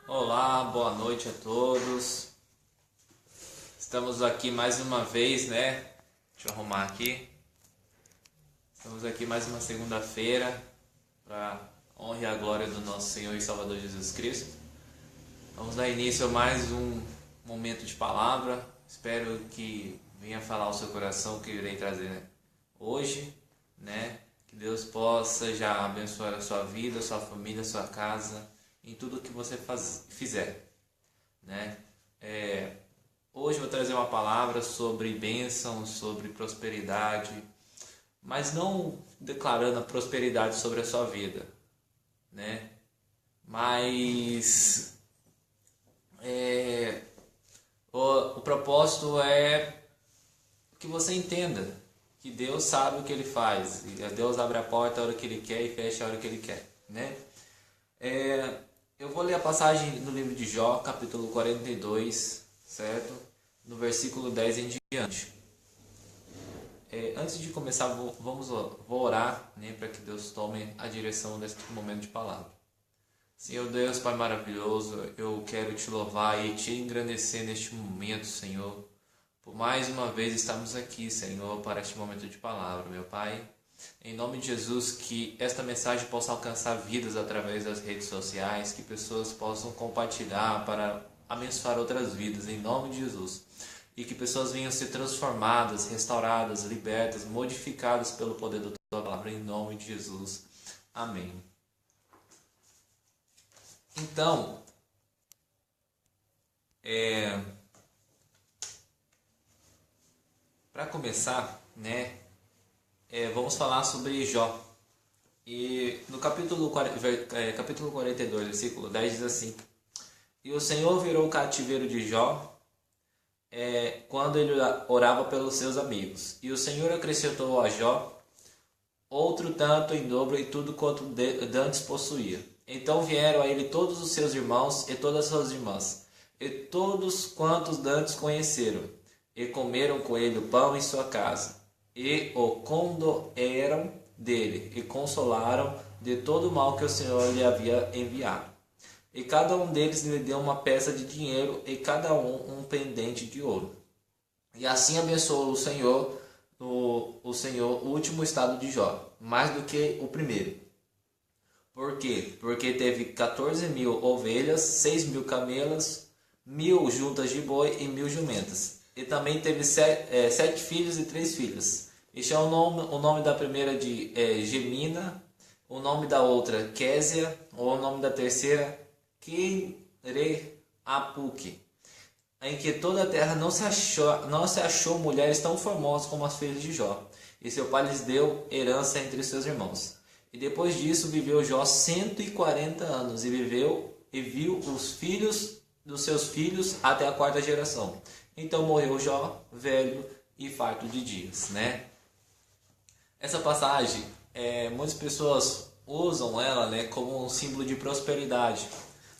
Olá, boa noite a todos. Estamos aqui mais uma vez, né? Deixa eu arrumar aqui. Estamos aqui mais uma segunda-feira para honra e a glória do nosso Senhor e Salvador Jesus Cristo. Vamos dar início a mais um momento de palavra. Espero que venha falar ao seu coração que eu irei trazer hoje, né? Que Deus possa já abençoar a sua vida, a sua família, a sua casa, em tudo que você fizer, né? Hoje eu vou trazer uma palavra sobre bênção, sobre prosperidade, mas não declarando a prosperidade sobre a sua vida, né? Mas o propósito é que você entenda que Deus sabe o que Ele faz. E Deus abre a porta a hora que Ele quer e fecha a hora que Ele quer, né? Eu vou ler a passagem no livro de Jó, capítulo 42, certo? No versículo 10 em diante. Antes de começar, vou orar, né, para que Deus tome a direção desse momento de palavra. Senhor Deus, Pai maravilhoso, eu quero te louvar e te engrandecer neste momento, Senhor. Por mais uma vez estamos aqui, Senhor, para este momento de palavra, meu Pai. Em nome de Jesus, que esta mensagem possa alcançar vidas através das redes sociais, que pessoas possam compartilhar para abençoar outras vidas, em nome de Jesus. E que pessoas venham ser transformadas, restauradas, libertas, modificadas pelo poder da tua palavra, em nome de Jesus. Amém. Então, para começar, né, vamos falar sobre Jó. E no capítulo 42, versículo 10 diz assim: E o Senhor virou o cativeiro de Jó quando ele orava pelos seus amigos. E o Senhor acrescentou a Jó outro tanto em dobro em tudo quanto dantes possuía. Então vieram a ele todos os seus irmãos e todas as suas irmãs, e todos quantos dantes conheceram, e comeram com ele o pão em sua casa, e o condoeram dele, e consolaram de todo o mal que o Senhor lhe havia enviado. E cada um deles lhe deu uma peça de dinheiro, e cada um pendente de ouro. E assim abençoou o Senhor o último estado de Jó, mais do que o primeiro. Por quê? Porque teve 14.000 ovelhas, 6.000 camelas, 1.000 juntas de boi e 1.000 jumentas. E também teve 7 filhos e 3 filhas. E chamou o nome da primeira de Gemina, o nome da outra Késia, ou o nome da terceira Quireapuque, em que toda a terra não se achou mulheres tão formosas como as filhas de Jó. E seu pai lhes deu herança entre seus irmãos. E depois disso viveu Jó 140 anos, e viu os filhos dos seus filhos até a 4ª geração. Então morreu Jó, velho e farto de dias, né? Essa passagem, muitas pessoas usam ela, né, como um símbolo de prosperidade.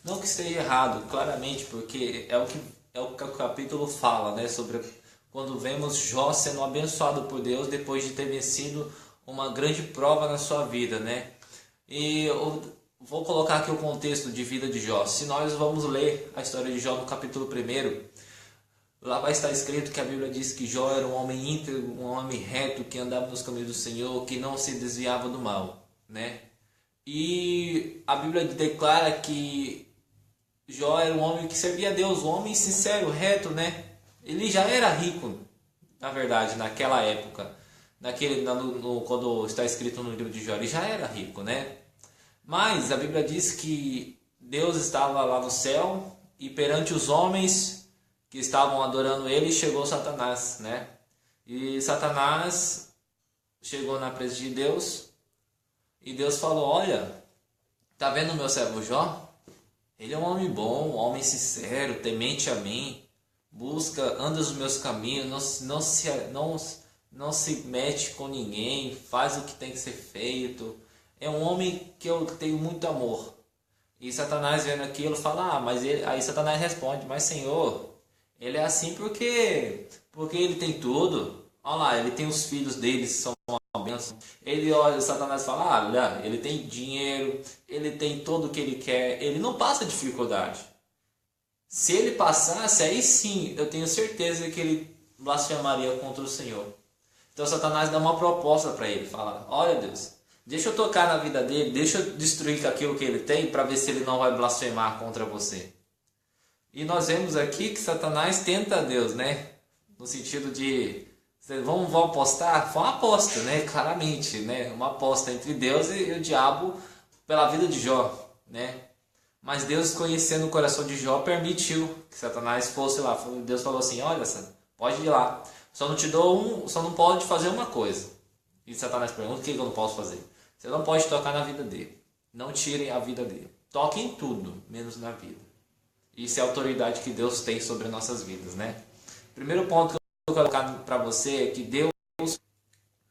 Não que esteja errado, claramente, porque é o que o capítulo fala, né, sobre quando vemos Jó sendo abençoado por Deus depois de ter vencido uma grande prova na sua vida, né? E eu vou colocar aqui o contexto de vida de Jó. Se nós vamos ler a história de Jó no capítulo 1, lá vai estar escrito que a Bíblia diz que Jó era um homem íntegro, um homem reto, que andava nos caminhos do Senhor, que não se desviava do mal, né? E a Bíblia declara que Jó era um homem que servia a Deus, um homem sincero, reto, né? Ele já era rico, na verdade, naquela época. Quando está escrito no livro de Jó, ele já era rico, né? Mas a Bíblia diz que Deus estava lá no céu e perante os homens que estavam adorando ele chegou Satanás, né? E Satanás chegou na presença de Deus e Deus falou: olha, tá vendo o meu servo Jó? Ele é um homem bom, um homem sincero, temente a mim, anda os meus caminhos, não se mete com ninguém, faz o que tem que ser feito. É um homem que eu tenho muito amor. E Satanás vendo aquilo fala: aí Satanás responde: mas Senhor, ele é assim porque ele tem tudo. Olha lá, ele tem os filhos dele que são uma bênção. Ele olha, Satanás fala: olha, ele tem dinheiro, ele tem tudo o que ele quer, ele não passa dificuldade. Se ele passasse, aí sim, eu tenho certeza que ele blasfemaria contra o Senhor. Então Satanás dá uma proposta para ele, fala: olha Deus, deixa eu tocar na vida dele, deixa eu destruir aquilo que ele tem para ver se ele não vai blasfemar contra você. E nós vemos aqui que Satanás tenta Deus, né? No sentido de, vamos apostar? Foi uma aposta, né? Claramente, né? Uma aposta entre Deus e o diabo pela vida de Jó, né? Mas Deus, conhecendo o coração de Jó, permitiu que Satanás fosse lá. Deus falou assim: olha, pode ir lá. Só não pode fazer uma coisa. E Satanás pergunta: o que eu não posso fazer? Você não pode tocar na vida dele. Não tirem a vida dele. Toque em tudo, menos na vida. Isso é a autoridade que Deus tem sobre nossas vidas, né? Primeiro ponto que eu vou colocar para você é que Deus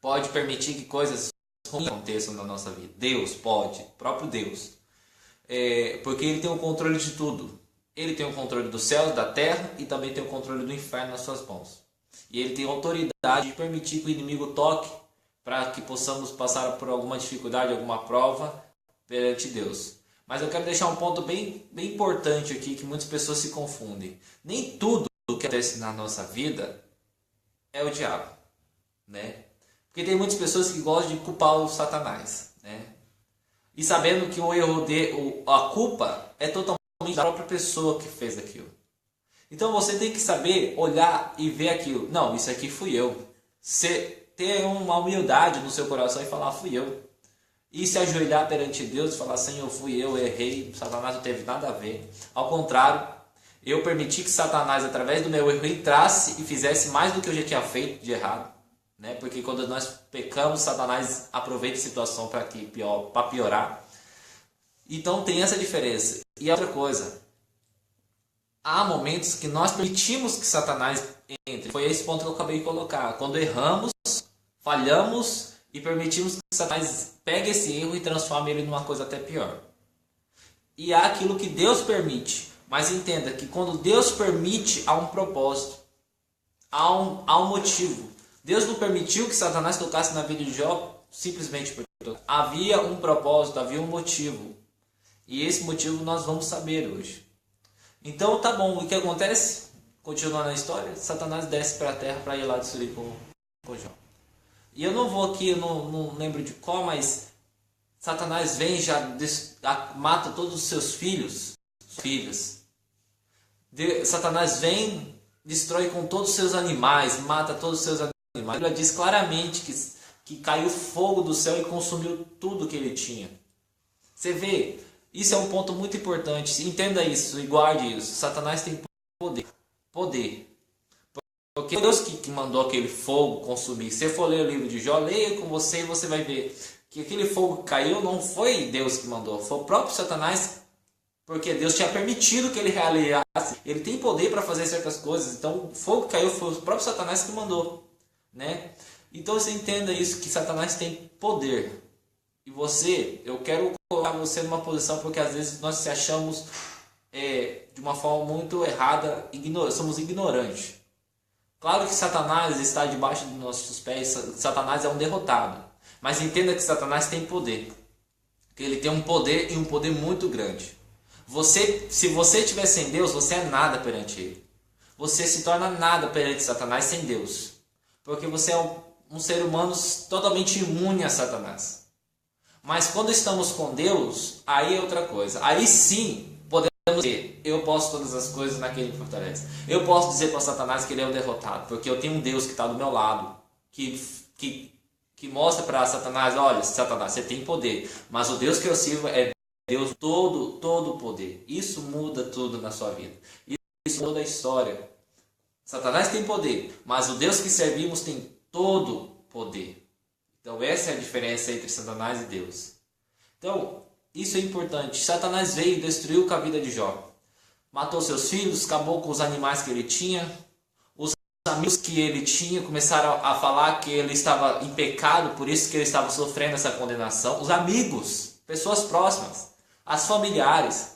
pode permitir que coisas ruins aconteçam na nossa vida. Deus pode, próprio Deus. Porque Ele tem o controle de tudo. Ele tem o controle dos céus, da terra e também tem o controle do inferno nas suas mãos. E Ele tem autoridade de permitir que o inimigo toque para que possamos passar por alguma dificuldade, alguma prova perante Deus. Mas eu quero deixar um ponto bem importante aqui que muitas pessoas se confundem. Nem tudo que acontece na nossa vida é o diabo, né? Porque tem muitas pessoas que gostam de culpar o Satanás, né? E sabendo que o erro a culpa é totalmente da própria pessoa que fez aquilo. Então você tem que saber olhar e ver aquilo. Não, isso aqui fui eu. Você ter uma humildade no seu coração e falar: fui eu. E se ajoelhar perante Deus e falar: Senhor, fui eu, errei, Satanás não teve nada a ver. Ao contrário, eu permiti que Satanás, através do meu erro, entrasse e fizesse mais do que eu já tinha feito de errado. Né? Porque quando nós pecamos, Satanás aproveita a situação para piorar. Então tem essa diferença. E outra coisa, há momentos que nós permitimos que Satanás entre. Foi esse ponto que eu acabei de colocar. Quando erramos, falhamos e permitimos que Satanás pegue esse erro e transforme ele numa coisa até pior. E há aquilo que Deus permite. Mas entenda que quando Deus permite, há um propósito. Há um motivo. Deus não permitiu que Satanás tocasse na vida de Jó simplesmente porque havia um propósito, havia um motivo. E esse motivo nós vamos saber hoje. Então tá bom, o que acontece? Continuando a história, Satanás desce para a terra para ir lá destruir com Jó. E eu não vou aqui, eu não lembro de qual, mas Satanás vem e já mata todos os seus filhos. Satanás vem, destrói com todos os seus animais, mata todos os seus animais. A Bíblia diz claramente que caiu fogo do céu e consumiu tudo que ele tinha. Você vê, isso é um ponto muito importante. Entenda isso e guarde isso. Satanás tem poder. Porque Deus que mandou aquele fogo consumir. Se você for ler o livro de Jó, leia com você e você vai ver que aquele fogo que caiu não foi Deus que mandou, foi o próprio Satanás, porque Deus tinha permitido que ele realizasse. Ele tem poder para fazer certas coisas, então o fogo que caiu foi o próprio Satanás que mandou, né? Então você entenda isso, que Satanás tem poder. E eu quero colocar você numa posição, porque às vezes nós se achamos de uma forma muito errada, somos ignorantes. Claro que Satanás está debaixo dos nossos pés, Satanás é um derrotado. Mas entenda que Satanás tem poder. Que ele tem um poder e um poder muito grande. Se você estiver sem Deus, você é nada perante ele. Você se torna nada perante Satanás sem Deus. Porque você é um ser humano totalmente imune a Satanás. Mas quando estamos com Deus, aí é outra coisa. Aí sim, podemos dizer: eu posso todas as coisas naquele que fortalece. Eu posso dizer para Satanás que ele é o derrotado, porque eu tenho um Deus que está do meu lado, que mostra para Satanás: olha, Satanás, você tem poder, mas o Deus que eu sirvo é Deus todo poder. Isso muda tudo na sua vida. Isso muda a história. Satanás tem poder, mas o Deus que servimos tem todo poder. Então essa é a diferença entre Satanás e Deus. Então, isso é importante. Satanás veio e destruiu com a vida de Jó. Matou seus filhos, acabou com os animais que ele tinha. Os amigos que ele tinha começaram a falar que ele estava em pecado, por isso que ele estava sofrendo essa condenação. Os amigos, pessoas próximas, as familiares,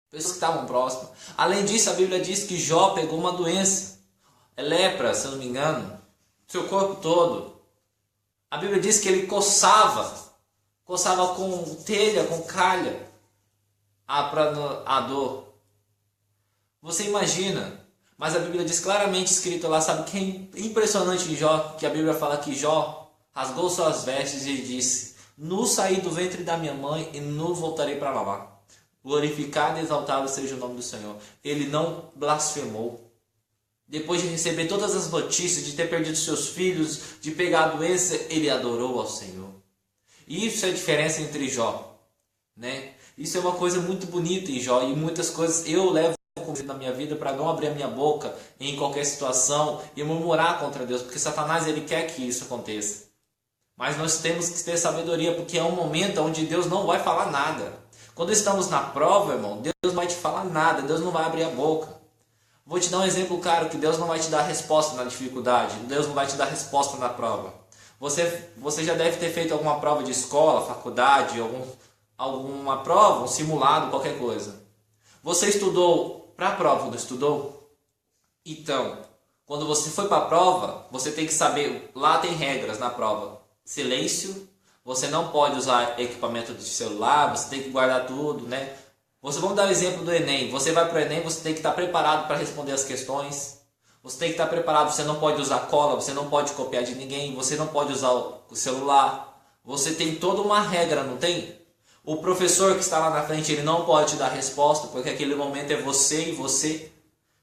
pessoas que estavam próximas. Além disso, a Bíblia diz que Jó pegou uma doença. É lepra, se eu não me engano. Seu corpo todo. A Bíblia diz que ele coçava com telha, com calha, a dor. Você imagina? Mas a Bíblia diz claramente escrito lá, sabe que é impressionante em Jó, que a Bíblia fala que Jó rasgou suas vestes e disse: nu saí do ventre da minha mãe e nu voltarei para lá. Glorificado e exaltado seja o nome do Senhor. Ele não blasfemou. Depois de receber todas as notícias, de ter perdido seus filhos, de pegar a doença, ele adorou ao Senhor. E isso é a diferença entre Jó, né? Isso é uma coisa muito bonita em Jó, e muitas coisas eu levo na minha vida para não abrir a minha boca em qualquer situação e murmurar contra Deus, porque Satanás ele quer que isso aconteça. Mas nós temos que ter sabedoria, porque é um momento onde Deus não vai falar nada. Quando estamos na prova, irmão, Deus não vai te falar nada, Deus não vai abrir a boca. Vou te dar um exemplo claro, que Deus não vai te dar resposta na dificuldade, Deus não vai te dar resposta na prova. Você já deve ter feito alguma prova de escola, faculdade, alguma prova, um simulado, qualquer coisa. Você estudou para a prova, não estudou? Então, quando você foi para a prova, você tem que saber, lá tem regras na prova. Silêncio, você não pode usar equipamento de celular, você tem que guardar tudo, né? Vamos dar o exemplo do Enem. Você vai para o Enem, você tem que estar preparado para responder as questões. Você tem que estar preparado, você não pode usar cola, você não pode copiar de ninguém, você não pode usar o celular. Você tem toda uma regra, não tem? O professor que está lá na frente, ele não pode te dar resposta, porque aquele momento é você e você.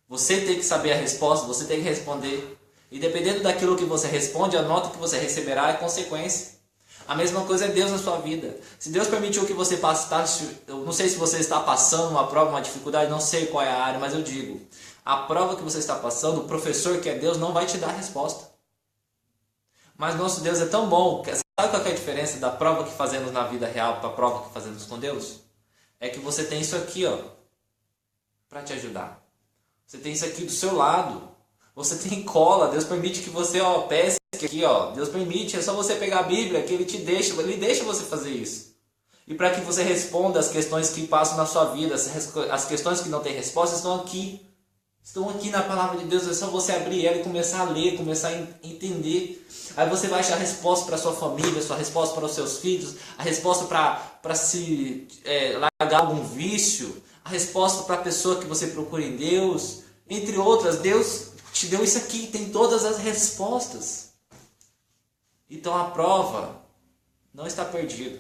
Você tem que saber a resposta, você tem que responder. E dependendo daquilo que você responde, a nota que você receberá é consequência. A mesma coisa é Deus na sua vida. Se Deus permitiu que você passe, eu não sei se você está passando uma prova, uma dificuldade, não sei qual é a área, mas eu digo, a prova que você está passando, o professor que é Deus não vai te dar a resposta. Mas nosso Deus é tão bom, sabe qual é a diferença da prova que fazemos na vida real para a prova que fazemos com Deus? É que você tem isso aqui, ó, para te ajudar. Você tem isso aqui do seu lado. Você tem cola, Deus permite que você, ó, pesque aqui, ó. Deus permite, é só você pegar a Bíblia que Ele deixa você fazer isso. E para que você responda as questões que passam na sua vida, as questões que não têm resposta, estão aqui. Estão aqui na palavra de Deus, é só você abrir ela e começar a ler, começar a entender. Aí você vai achar a resposta para a sua família, a resposta para os seus filhos, a resposta para se largar algum vício, a resposta para a pessoa que você procura em Deus, entre outras. Deus te deu isso aqui, tem todas as respostas. Então a prova não está perdida.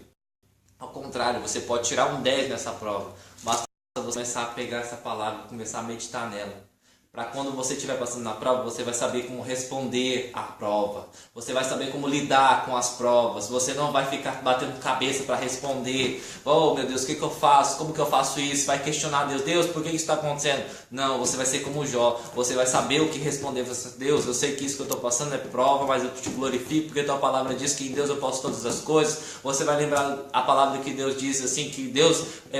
Ao contrário, você pode tirar um 10 nessa prova. Basta você começar a pegar essa palavra, começar a meditar nela. Para quando você estiver passando na prova, você vai saber como responder à prova. Você vai saber como lidar com as provas. Você não vai ficar batendo cabeça para responder. Oh, meu Deus, o que eu faço? Como que eu faço isso? Vai questionar Deus. Deus, por que isso está acontecendo? Não, você vai ser como Jó. Você vai saber o que responder. Deus, eu sei que isso que eu estou passando é prova, mas eu te glorifico porque a tua palavra diz que em Deus eu posso todas as coisas. Você vai lembrar a palavra que Deus diz assim, que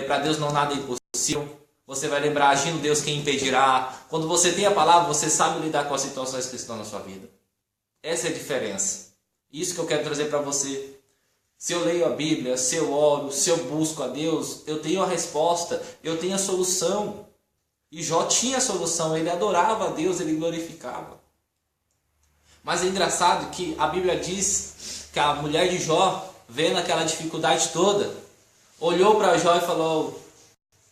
para Deus não nada é impossível. Você vai lembrar, agindo Deus, quem impedirá. Quando você tem a palavra, você sabe lidar com as situações que estão na sua vida. Essa é a diferença. Isso que eu quero trazer para você. Se eu leio a Bíblia, se eu oro, se eu busco a Deus, eu tenho a resposta, eu tenho a solução. E Jó tinha a solução, ele adorava a Deus, ele glorificava. Mas é engraçado que a Bíblia diz que a mulher de Jó, vendo aquela dificuldade toda, olhou para Jó e falou: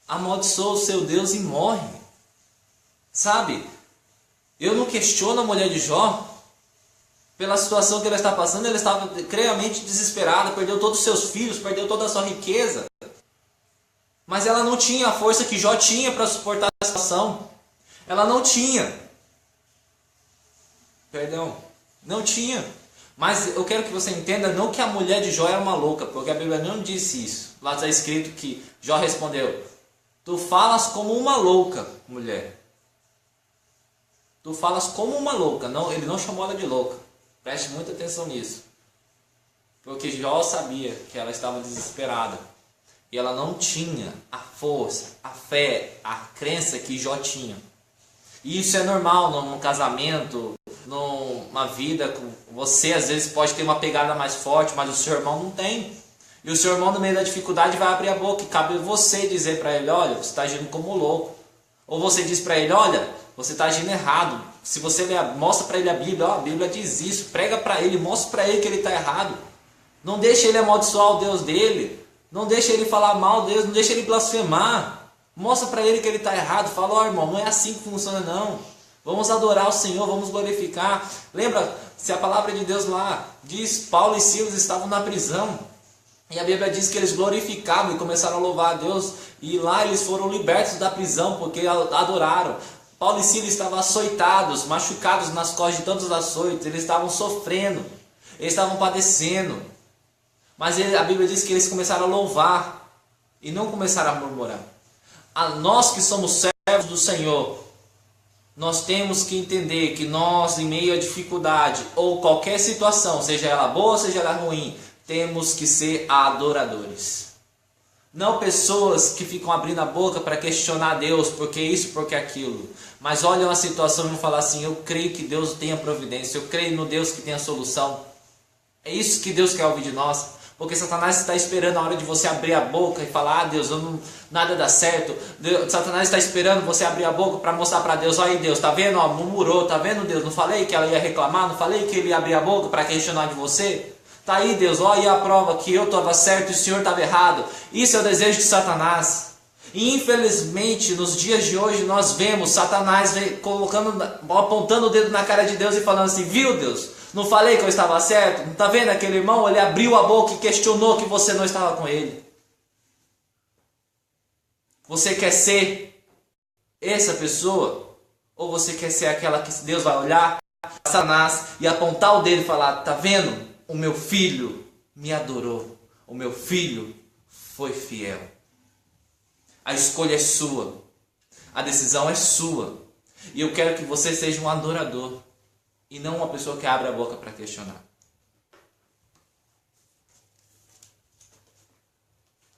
amaldiçoa o seu Deus e morre. Sabe? Eu não questiono a mulher de Jó pela situação que ela está passando. Ela estava criamente desesperada, perdeu todos os seus filhos, perdeu toda a sua riqueza. Mas ela não tinha a força que Jó tinha para suportar a situação. Ela não tinha. Não tinha. Mas eu quero que você entenda, não que a mulher de Jó era uma louca, porque a Bíblia não disse isso. Lá está escrito que Jó respondeu: tu falas como uma louca, mulher. Tu falas como uma louca. Não, ele não chamou ela de louca. Preste muita atenção nisso. Porque Jó sabia que ela estava desesperada. E ela não tinha a força, a fé, a crença que Jó tinha. E isso é normal num casamento, numa vida. Você às vezes pode ter uma pegada mais forte, mas o seu irmão não tem. E o seu irmão, no meio da dificuldade, vai abrir a boca. E cabe você dizer para ele: olha, você está agindo como louco. Ou você diz para ele: olha, você está agindo errado. Se você mostra para ele a Bíblia: ó, a Bíblia diz isso. Prega para ele, mostra para ele que ele está errado. Não deixe ele amaldiçoar o Deus dele. Não deixe ele falar mal de Deus. Não deixe ele blasfemar. Mostra para ele que ele está errado. Fala, ó irmão, não é assim que funciona não. Vamos adorar o Senhor, vamos glorificar. Lembra, se a palavra de Deus lá diz, Paulo e Silas estavam na prisão. E a Bíblia diz que eles glorificavam e começaram a louvar a Deus. E lá eles foram libertos da prisão porque adoraram. Paulo e Silas estavam açoitados, machucados nas costas de tantos açoites. Eles estavam sofrendo, eles estavam padecendo. Mas a Bíblia diz que eles começaram a louvar e não começaram a murmurar. A nós que somos servos do Senhor, nós temos que entender que nós, em meio à dificuldade ou qualquer situação, seja ela boa, seja ela ruim, temos que ser adoradores. Não pessoas que ficam abrindo a boca para questionar Deus, porque isso, porque aquilo. Mas olham a situação e vão falar assim, eu creio que Deus tem a providência, eu creio no Deus que tem a solução. É isso que Deus quer ouvir de nós. Porque Satanás está esperando a hora de você abrir a boca e falar, Deus, nada dá certo. Satanás está esperando você abrir a boca para mostrar para Deus, olha aí Deus, tá vendo? Ó, murmurou, tá vendo Deus? Não falei que ela ia reclamar, não falei que ele ia abrir a boca para questionar de você? Tá aí Deus, olha aí a prova que eu estava certo e o Senhor estava errado. Isso é o desejo de Satanás. E infelizmente nos dias de hoje nós vemos Satanás apontando o dedo na cara de Deus e falando assim, viu Deus? Não falei que eu estava certo? Não está vendo aquele irmão? Ele abriu a boca e questionou que você não estava com ele. Você quer ser essa pessoa? Ou você quer ser aquela que Deus vai olhar para Satanás e apontar o dedo e falar, tá vendo? O meu filho me adorou. O meu filho foi fiel. A escolha é sua. A decisão é sua. E eu quero que você seja um adorador. E não uma pessoa que abre a boca para questionar.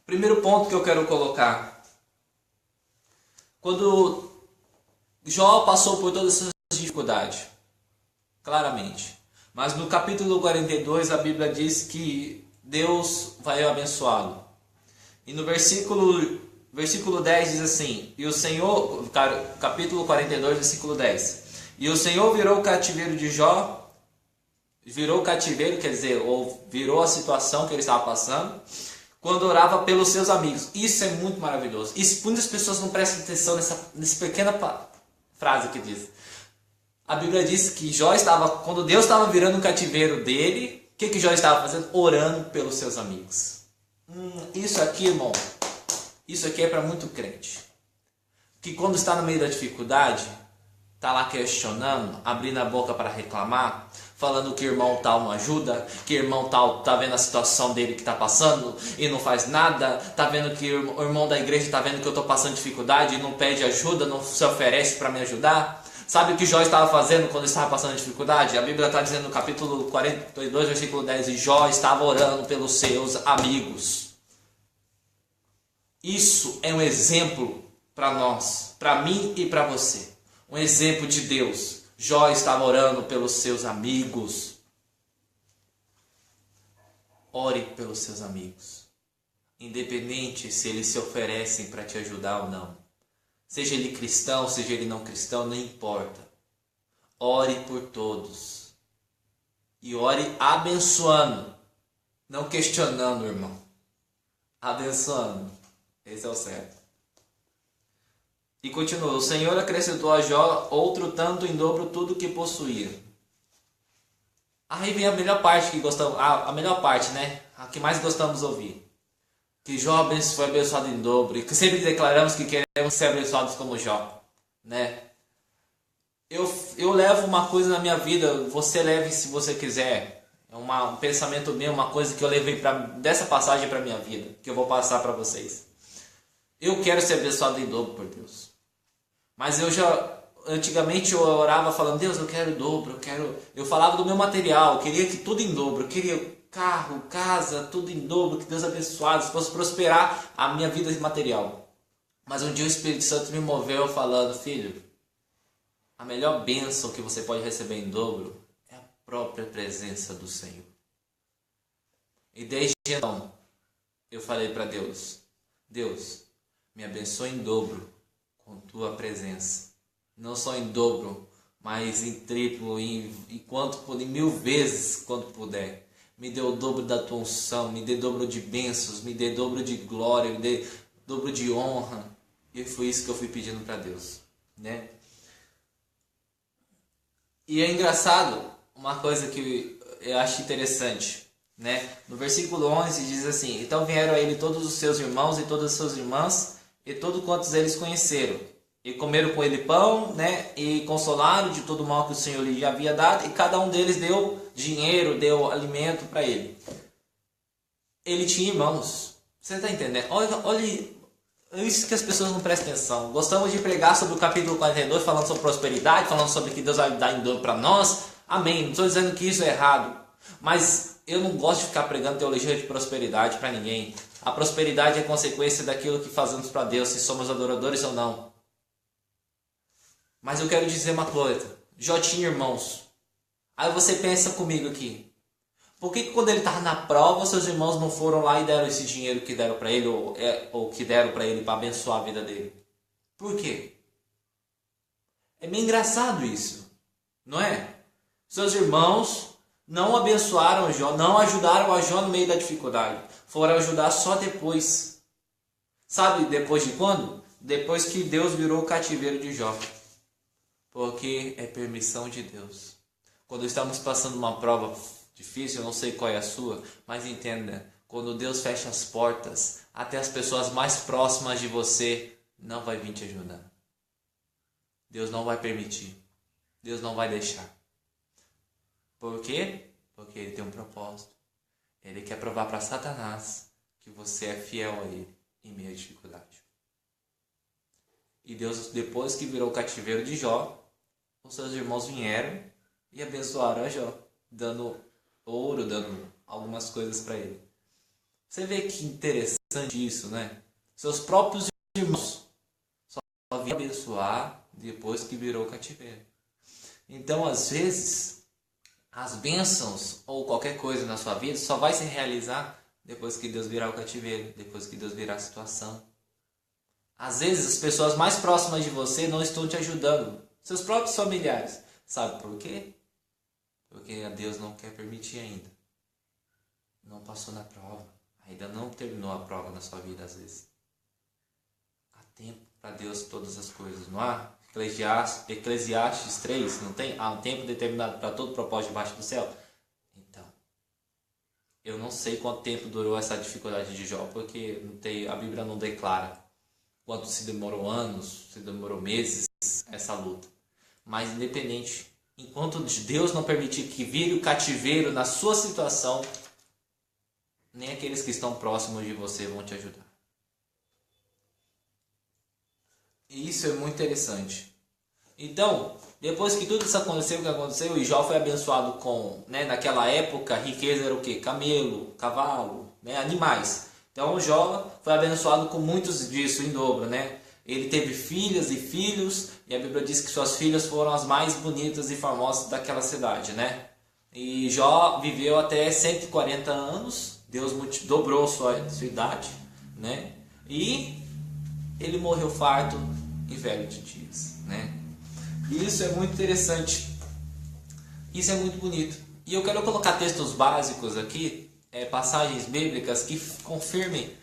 Primeiro ponto que eu quero colocar. Quando Jó passou por todas essas dificuldades, claramente. Mas no capítulo 42 a Bíblia diz que Deus vai abençoá-lo. E no versículo 10 diz assim, e o Senhor, capítulo 42, versículo 10. E o Senhor virou o cativeiro de Jó, virou o cativeiro, quer dizer, ou virou a situação que ele estava passando, quando orava pelos seus amigos. Isso é muito maravilhoso. Isso, muitas pessoas não prestam atenção nessa pequena frase que diz. A Bíblia diz que Jó estava, quando Deus estava virando o cativeiro dele, o que Jó estava fazendo? Orando pelos seus amigos. Isso aqui, irmão, isso aqui é para muito crente. Que quando está no meio da dificuldade, está lá questionando, abrindo a boca para reclamar, falando que irmão tal não ajuda, que irmão tal está vendo a situação dele que está passando e não faz nada, está vendo que o irmão da igreja está vendo que eu estou passando dificuldade e não pede ajuda, não se oferece para me ajudar. Sabe o que Jó estava fazendo quando estava passando dificuldade? A Bíblia está dizendo no capítulo 42, versículo 10, e Jó estava orando pelos seus amigos. Isso é um exemplo para nós, para mim e para você. Um exemplo de Deus. Jó estava orando pelos seus amigos. Ore pelos seus amigos. Independente se eles se oferecem para te ajudar ou não. Seja ele cristão, seja ele não cristão, não importa. Ore por todos. E ore abençoando. Não questionando, irmão. Abençoando. Esse é o certo. E continua, o Senhor acrescentou a Jó outro tanto em dobro tudo que possuía. Aí vem a melhor parte que gostamos, a melhor parte, né? A que mais gostamos de ouvir. Que Jó foi abençoado em dobro. E que sempre declaramos que queremos ser abençoados como Jó, né? Eu levo uma coisa na minha vida, você leve se você quiser. É um pensamento meu, uma coisa que eu levei dessa passagem para minha vida, que eu vou passar para vocês. Eu quero ser abençoado em dobro por Deus. Mas antigamente eu orava falando, Deus, eu quero dobro, eu falava do meu material, eu queria que tudo em dobro, eu queria carro, casa, tudo em dobro, que Deus abençoasse, fosse prosperar a minha vida material. Mas um dia o Espírito Santo me moveu falando, filho, a melhor bênção que você pode receber em dobro é a própria presença do Senhor. E desde então, eu falei para Deus, Deus, me abençoe em dobro com tua presença. Não só em dobro, mas em triplo, em 1000 vezes quanto puder. Me dê o dobro da tua unção, me dê dobro de bênçãos, me dê dobro de glória, me dê dobro de honra. E foi isso que eu fui pedindo para Deus, né? E é engraçado, uma coisa que eu acho interessante, né? No versículo 11 diz assim: então vieram a ele todos os seus irmãos e todas as suas irmãs, e todos quantos eles conheceram. E comeram com ele pão, né? E consolaram de todo o mal que o Senhor lhe havia dado, e cada um deles deu dinheiro, deu alimento para ele. Ele tinha irmãos. Você está entendendo? Olha isso que as pessoas não prestam atenção. Gostamos de pregar sobre o capítulo 42, falando sobre prosperidade, falando sobre que Deus vai dar em dobro para nós. Amém. Não estou dizendo que isso é errado. Mas eu não gosto de ficar pregando teologia de prosperidade para ninguém. A prosperidade é consequência daquilo que fazemos para Deus, se somos adoradores ou não. Mas eu quero dizer uma coisa. Jó tinha irmãos. Aí você pensa comigo aqui. Por que quando ele estava na prova, seus irmãos não foram lá e deram esse dinheiro que deram para ele, ou que deram para ele para abençoar a vida dele? Por quê? É meio engraçado isso, não é? Seus irmãos não abençoaram Jó, não ajudaram a Jó no meio da dificuldade. Foram ajudar só depois. Sabe depois de quando? Depois que Deus virou o cativeiro de Jó. Porque é permissão de Deus. Quando estamos passando uma prova difícil, eu não sei qual é a sua, mas entenda, quando Deus fecha as portas, até as pessoas mais próximas de você não vai vir te ajudar. Deus não vai permitir. Deus não vai deixar. Por quê? Porque Ele tem um propósito. Ele quer provar para Satanás que você é fiel a Ele em meio à dificuldade. E Deus, depois que virou o cativeiro de Jó, os seus irmãos vieram e abençoaram a Jó, dando ouro, dando algumas coisas para ele. Você vê que interessante isso, né? Seus próprios irmãos só vieram abençoar depois que virou o cativeiro. Então, às vezes, as bênçãos ou qualquer coisa na sua vida só vai se realizar depois que Deus virar o cativeiro, depois que Deus virar a situação. Às vezes, as pessoas mais próximas de você não estão te ajudando. Seus próprios familiares. Sabe por quê? Porque Deus não quer permitir ainda. Não passou na prova. Ainda não terminou a prova na sua vida, às vezes. Há tempo para Deus todas as coisas, não há? Eclesiastes 3, não tem? Há um tempo determinado para todo propósito debaixo do céu? Então, eu não sei quanto tempo durou essa dificuldade de Jó, porque a Bíblia não declara quanto se demorou anos, se demorou meses essa luta. Mas independente, enquanto Deus não permitir que vire o cativeiro na sua situação, nem aqueles que estão próximos de você vão te ajudar. E isso é muito interessante. Então, depois que tudo isso aconteceu, o que aconteceu, e Jó foi abençoado com, né, naquela época, riqueza era o quê? Camelo, cavalo, né, animais. Então Jó foi abençoado com muitos disso em dobro, né? Ele teve filhas e filhos, e a Bíblia diz que suas filhas foram as mais bonitas e famosas daquela cidade, né? E Jó viveu até 140 anos, Deus dobrou sua idade, né? E ele morreu farto e velho de dias, né? E isso é muito interessante, isso é muito bonito. E eu quero colocar textos básicos aqui, passagens bíblicas que confirmem